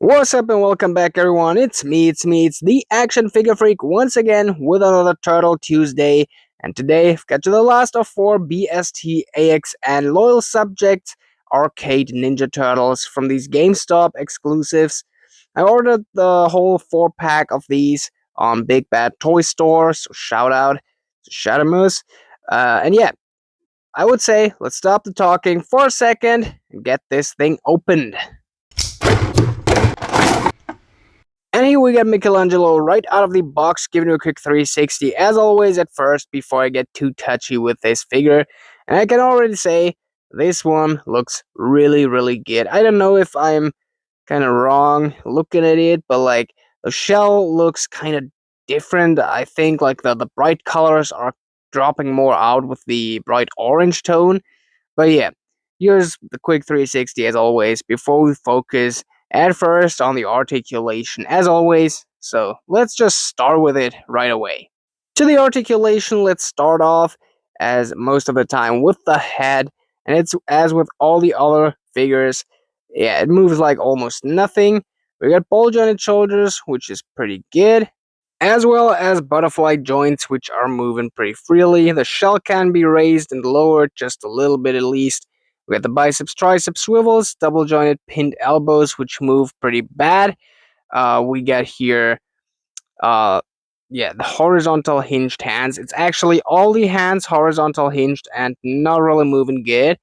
What's up and welcome back everyone, it's the Action Figure Freak once again with another Turtle Tuesday, and today I've got to the last of 4 BST AXN loyal subjects arcade Ninja Turtles from these GameStop exclusives. I ordered the whole 4-pack of these on Big Bad Toy Store, so shout out to Shadowmoose. And yeah, I would say let's stop the talking for a second and get this thing opened. And here we got Michelangelo right out of the box, giving you a quick 360, as always at first, before I get too touchy with this figure. And I can already say, this one looks really, really good. I don't know if I'm kind of wrong looking at it, but like, the shell looks kind of different. I think like the bright colors are dropping more out with the bright orange tone. But yeah, here's the quick 360 as always, before we focus at first on the articulation as always, so let's just start with it right away. To the articulation, let's start off, as most of the time, with the head, and it's as with all the other figures, yeah, it moves like almost nothing. We got ball jointed shoulders, which is pretty good, as well as butterfly joints, which are moving pretty freely. The shell can be raised and lowered just a little bit at least. We got the biceps, triceps swivels, double jointed pinned elbows, which move pretty bad. We got here, uh, yeah, the horizontal hinged hands. It's actually all the hands horizontal hinged and not really moving good.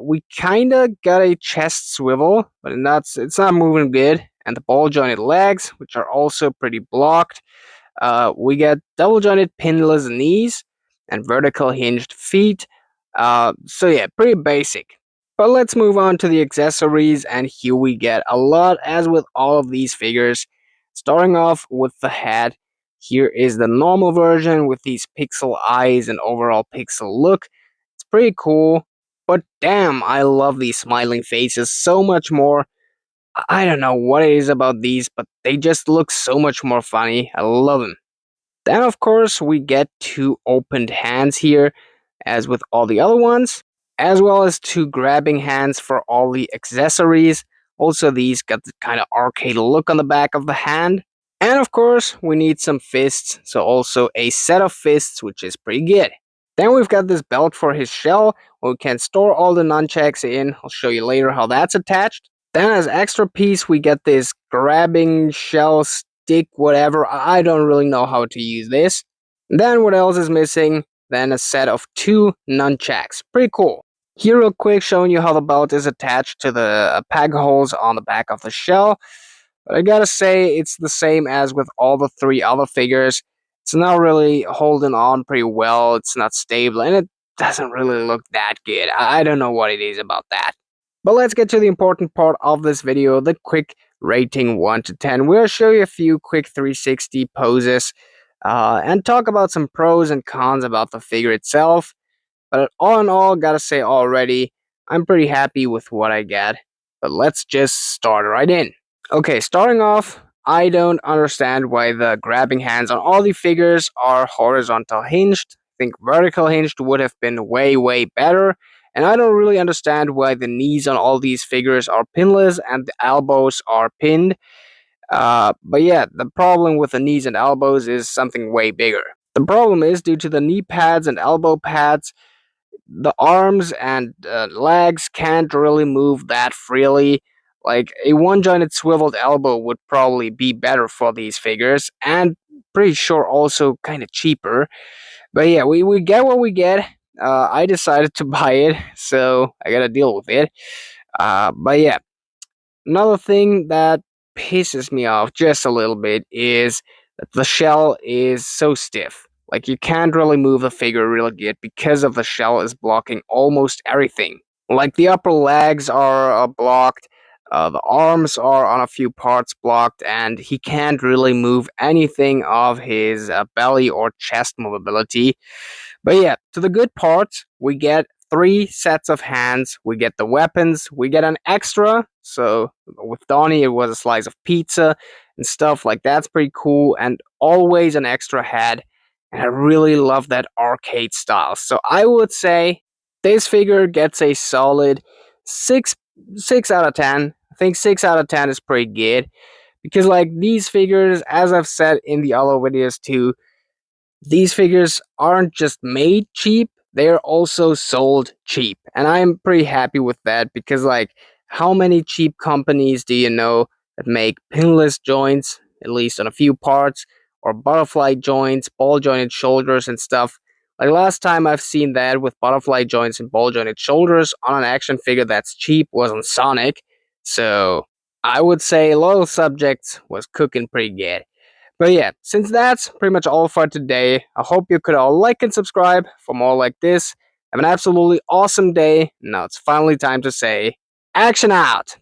We kinda got a chest swivel, but it's not moving good. And the ball jointed legs, which are also pretty blocked. We get double jointed pinless knees and vertical hinged feet. So yeah, pretty basic. But let's move on to the accessories, and here we get a lot, as with all of these figures. Starting off with the head, here is the normal version with these pixel eyes and overall pixel look. It's pretty cool, but damn, I love these smiling faces so much more. I don't know what it is about these, but they just look so much more funny. I love them. Then, of course, we get two opened hands here, as with all the other ones, as well as two grabbing hands for all the accessories. Also, these got the kind of arcade look on the back of the hand. And of course, we need some fists, so also a set of fists, which is pretty good. Then we've got this belt for his shell, where we can store all the nunchucks in. I'll show you later how that's attached. Then as extra piece, we get this grabbing shell stick, whatever. I don't really know how to use this. Then what else is missing? Then a set of two nunchucks. Pretty cool. Here real quick, showing you how the belt is attached to the peg holes on the back of the shell. But I gotta say, it's the same as with all the 3 other figures. It's not really holding on pretty well, it's not stable, and it doesn't really look that good. I don't know what it is about that. But let's get to the important part of this video, the quick rating 1 to 10. We'll show you a few quick 360 poses, and talk about some pros and cons about the figure itself. But all in all, gotta say already, I'm pretty happy with what I get. But let's just start right in. Okay, starting off, I don't understand why the grabbing hands on all the figures are horizontal hinged. I think vertical hinged would have been way, way better. And I don't really understand why the knees on all these figures are pinless and the elbows are pinned. But yeah, the problem with the knees and elbows is something way bigger. The problem is due to the knee pads and elbow pads, the arms and legs can't really move that freely. Like a one-jointed swiveled elbow would probably be better for these figures, and pretty sure also kind of cheaper. But yeah, we get what we get. I decided to buy it, so I gotta deal with it. But yeah, another thing that pisses me off just a little bit is that the shell is so stiff. Like, you can't really move the figure really good because of the shell is blocking almost everything. Like, the upper legs are blocked, the arms are on a few parts blocked, and he can't really move anything of his belly or chest movability. But yeah, to the good part, we get 3 sets of hands, we get the weapons, we get an extra. So with Donnie, it was a slice of pizza and stuff like that's pretty cool, and always an extra head. And I really love that arcade style. So I would say this figure gets a solid 6 out of 10. I think 6 out of 10 is pretty good. Because like these figures, as I've said in the other videos too, these figures aren't just made cheap, they're also sold cheap. And I'm pretty happy with that because, like, how many cheap companies do you know that make pinless joints, at least on a few parts, or butterfly joints, ball jointed shoulders, and stuff? Like, last time I've seen that with butterfly joints and ball jointed shoulders on an action figure that's cheap was on Sonic. So I would say Loyal Subjects was cooking pretty good. But yeah, since that's pretty much all for today, I hope you could all like and subscribe for more like this. Have an absolutely awesome day. Now it's finally time to say, action out!